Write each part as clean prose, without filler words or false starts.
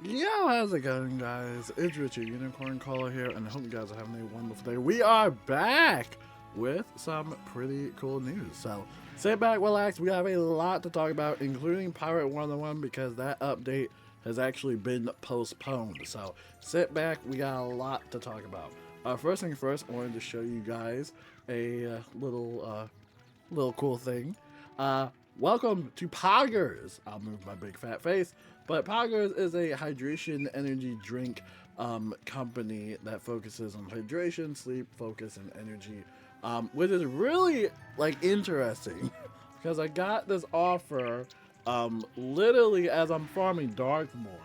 Yo, how's it going, guys? It's Richard Unicorn Caller here, and I hope you guys are having a wonderful day. We are back with some pretty cool news. So sit back, relax. We have a lot to talk about, including Pirate101, because that update has actually been postponed. So sit back, we got a lot to talk about. First thing first, I wanted to show you guys a little cool thing. Uh, Welcome to Poggers. I'll move my big fat face. But Poggers is a hydration energy drink company that focuses on hydration, sleep, focus, and energy, which is really like interesting because I got this offer literally as I'm farming Darkmoor.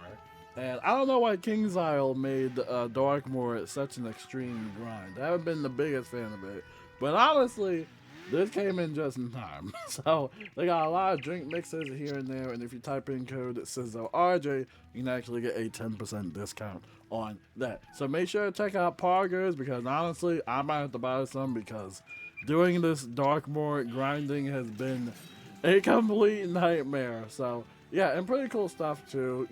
And I don't know why Kingsisle made Darkmoor such an extreme grind. I haven't been the biggest fan of it. But honestly, this came in just in time. So they got a lot of drink mixes here and there, and if you type in code SIZZLRJ, you can actually get a 10% discount on that. So make sure to check out Poggers because honestly, I might have to buy some because doing this Darkmoor grinding has been a complete nightmare. So yeah, and pretty cool stuff too.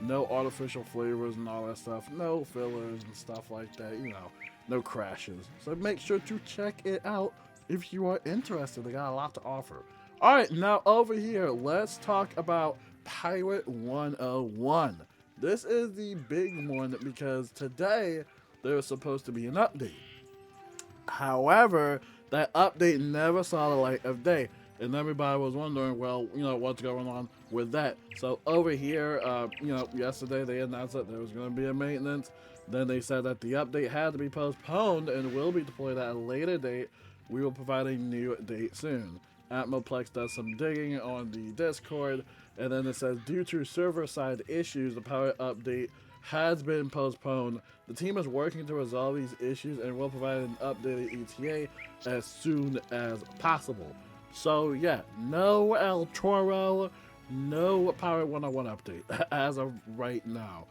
No artificial flavors and all that stuff, no fillers and stuff like that. No crashes. So make sure to check it out if you are interested. They got a lot to offer. All right, now over here, let's talk about Pirate 101. This is the big one because today there's supposed to be an update. However, that update never saw the light of day. And everybody was wondering, well, what's going on with that. So over here, yesterday they announced that there was going to be a maintenance. Then they said that the update had to be postponed and will be deployed at a later date. We will provide a new date soon. Atmoplex does some digging on the Discord, and then it says, due to server-side issues, the power update has been postponed. The team is working to resolve these issues and will provide an updated ETA as soon as possible. So yeah, no El Toro, no Power 101 update as of right now.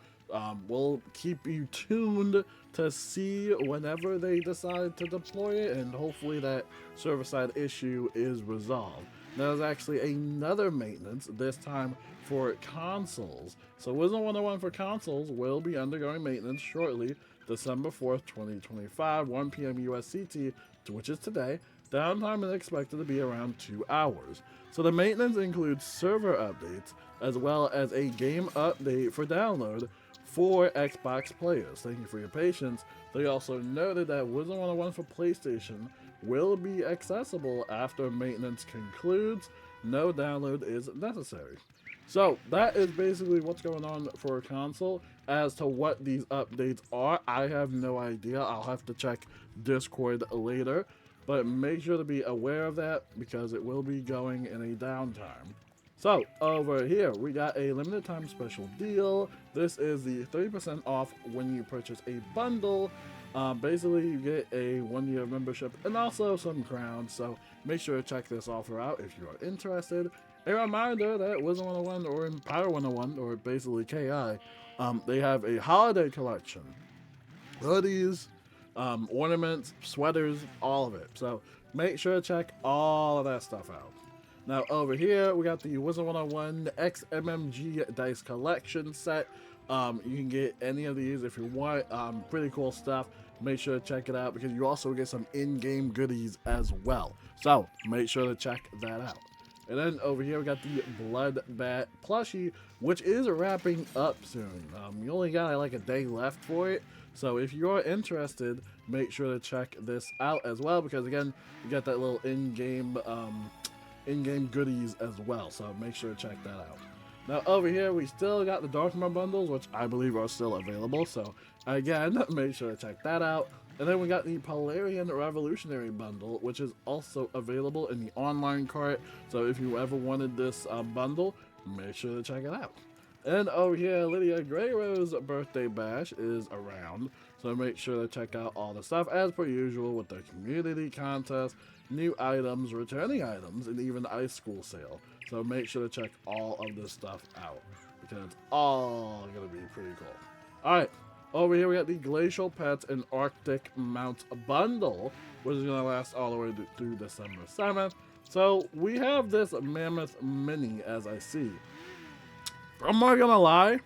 We'll keep you tuned to see whenever they decide to deploy it, and hopefully that server-side issue is resolved. There's actually another maintenance, this time for consoles. So Wizard101 for consoles will be undergoing maintenance shortly, December 4th, 2025, 1 p.m. USCT, which is today. Downtime is expected to be around 2 hours. So the maintenance includes server updates, as well as a game update for download for Xbox players. Thank you for your patience. They also noted that Wizard101 for PlayStation will be accessible after maintenance concludes. No download is necessary. So that is basically what's going on for a console. As to what these updates are, I have no idea. I'll have to check Discord later. But make sure to be aware of that because it will be going in a downtime. So over here, we got a limited time special deal. This is the 30% off when you purchase a bundle. Basically, you get a 1-year membership and also some crowns. So make sure to check this offer out if you are interested. A reminder that Wizard101 or Pirate101 or basically KI, they have a holiday collection. Hoodies, ornaments, sweaters, all of it. So make sure to check all of that stuff out. Now over here, we got the Wizard101 XMMG Dice Collection set. You can get any of these if you want. Pretty cool stuff. Make sure to check it out because you also get some in-game goodies as well. So make sure to check that out. And then over here, we got the Bloodbat plushie, which is wrapping up soon. You only got like a day left for it. So if you're interested, make sure to check this out as well because again, you got that little in-game goodies as well. So make sure to check that out. Now over here, we still got the Darkmoor bundles, which I believe are still available. So again, make sure to check that out. And then we got the Polarian Revolutionary bundle, which is also available in the online cart. So if you ever wanted this bundle, make sure to check it out. And over here, Lydia Greyrow's birthday bash is around. So make sure to check out all the stuff as per usual with the community contest, new items, returning items, and even the ice school sale. So make sure to check all of this stuff out because it's all going to be pretty cool. All right. Over here, we got the Glacial Pets and Arctic Mounts bundle, which is going to last all the way through December 7th. So we have this Mammoth Mini, as I see. I'm not going to lie,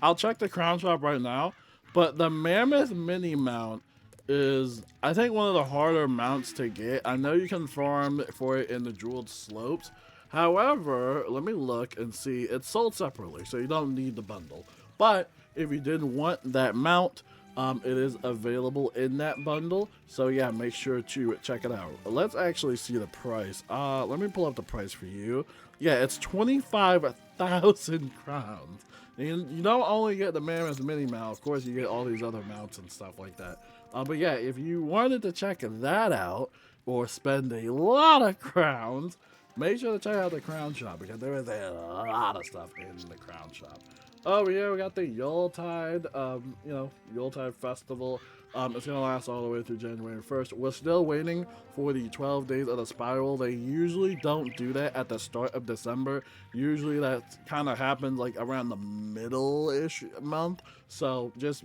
I'll check the crown shop right now, but the Mammoth mini mount is, I think, one of the harder mounts to get. I know you can farm for it in the Jeweled Slopes. However, let me look and see. It's sold separately, so you don't need the bundle. But if you did want that mount, it is available in that bundle. So yeah, make sure to check it out. Let's actually see the price. Let me pull up the price for you. Yeah, it's 25,000 crowns. And you don't only get the Mammoth mini mount, of course you get all these other mounts and stuff like that. But yeah, if you wanted to check that out or spend a lot of crowns, make sure to check out the crown shop because there is a lot of stuff in the crown shop. Over here we got the Yuletide, Yuletide Festival. It's gonna last all the way through January 1st. We're still waiting for the 12 days of the spiral. They usually don't do that at the start of December. Usually that kind of happens like around the middle-ish month. So just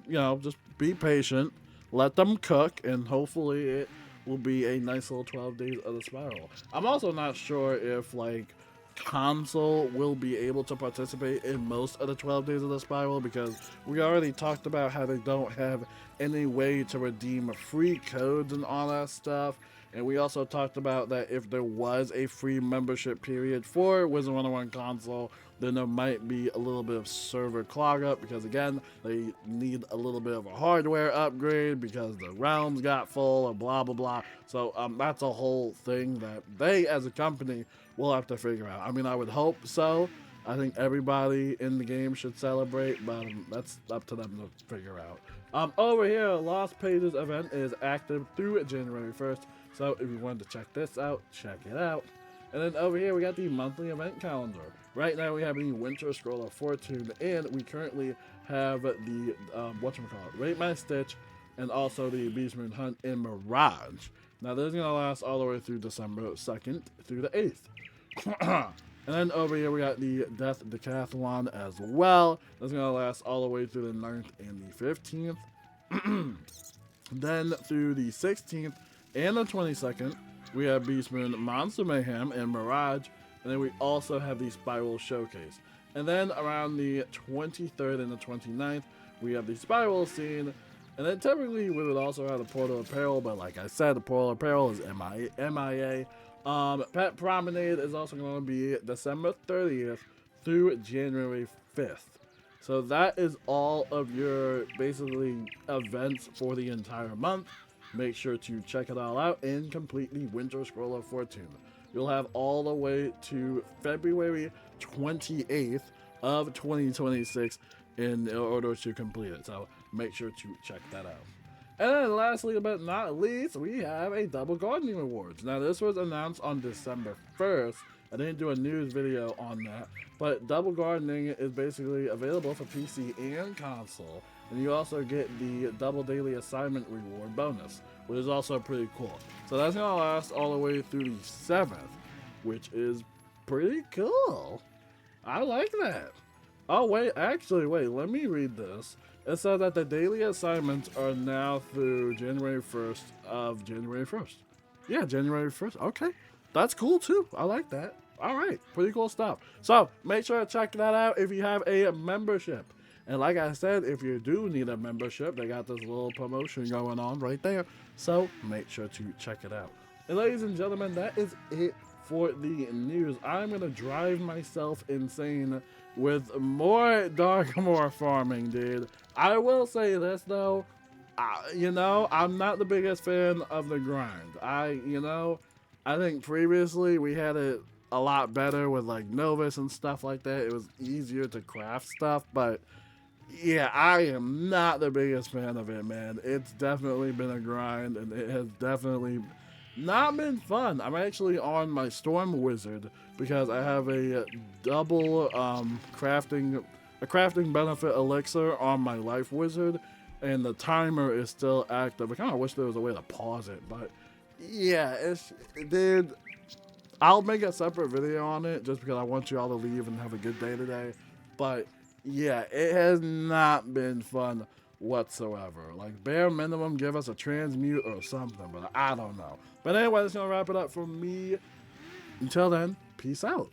be patient, let them cook, and hopefully it will be a nice little 12 days of the spiral. I'm also not sure if like console will be able to participate in most of the 12 days of the spiral because we already talked about how they don't have any way to redeem free codes and all that stuff. And we also talked about that if there was a free membership period for Wizard101 console, then there might be a little bit of server clog up because again, they need a little bit of a hardware upgrade because the realms got full or blah blah blah. So that's a whole thing that they as a company will have to figure out. I mean, I would hope so. I think everybody in the game should celebrate, but that's up to them to figure out. Over here, Lost Pages event is active through January 1st. So if you wanted to check this out, check it out. And then over here, we got the monthly event calendar. Right now, we have the Winter Scroll of Fortune, and we currently have the, Rate My Stitch, and also the Beast Moon Hunt in Mirage. Now, this is going to last all the way through December 2nd through the 8th. And then over here, we got the Death Decathlon as well. That's going to last all the way through the 9th and the 15th. Then through the 16th and the 22nd, we have Beast Moon Monster Mayhem and Mirage. And then we also have the Spiral Showcase. And then around the 23rd and the 29th, we have the Spiral Scene. And then typically we would also have the Portal Apparel, but like I said, the Portal Apparel is MIA. Pet Promenade is also going to be December 30th through January 5th. So that is all of your basically events for the entire month. Make sure to check it all out and complete the Winter Scroll of Fortune. You'll have all the way to February 28th of 2026 in order to complete it. So make sure to check that out. And then lastly but not least, we have a Double Gardening Rewards. Now this was announced on December 1st. I didn't do a news video on that, but Double Gardening is basically available for PC and console. And you also get the Double Daily Assignment Reward bonus, which is also pretty cool. So that's going to last all the way through the 7th, which is pretty cool. I like that. Oh, wait, let me read this. It says that the daily assignments are now through January 1st of January 1st. Yeah, January 1st. Okay. That's cool, too. I like that. All right. Pretty cool stuff. So, make sure to check that out if you have a membership. And like I said, if you do need a membership, they got this little promotion going on right there. So, make sure to check it out. And ladies and gentlemen, that is it for the news. I'm going to drive myself insane with more Darkmoor farming, dude. I will say this, though. I'm not the biggest fan of the grind. I think previously we had it a lot better with like Novus and stuff like that. It was easier to craft stuff, but yeah, I am not the biggest fan of it, man. It's definitely been a grind, and it has definitely not been fun. I'm actually on my Storm Wizard because I have a double crafting benefit elixir on my Life Wizard, and the timer is still active. I kind of wish there was a way to pause it, but yeah, dude, I'll make a separate video on it just because I want you all to leave and have a good day today. But yeah, it has not been fun whatsoever. Like, bare minimum, give us a transmute or something, but I don't know. But anyway, that's gonna wrap it up for me. Until then, peace out.